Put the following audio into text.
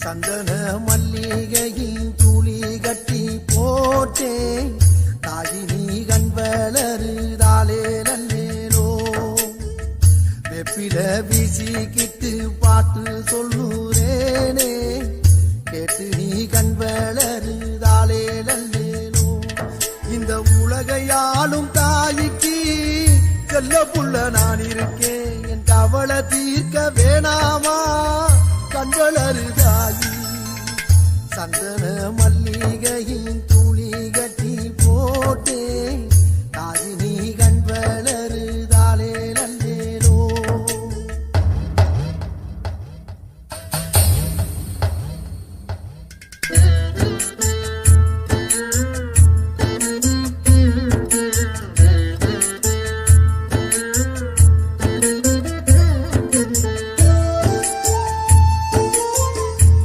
சந்தன மல்லிகையின் துளி கட்டி போட்டேன் தாயினி கண் வளருதாலே நல்லேலோ வெப்பில வீசிக்கிட்டு பாட்டு சொல்லுறேனே கேட்டு நீ கண் வளருதாலே நல்லேலோ இந்த உலகையாளும் தாய்க்கு செல்ல புள்ள நான் இருக்கேன் என் கவலை தீர்க்க வேணாமா கண்களருதாயி சந்தன மல்லிகையின்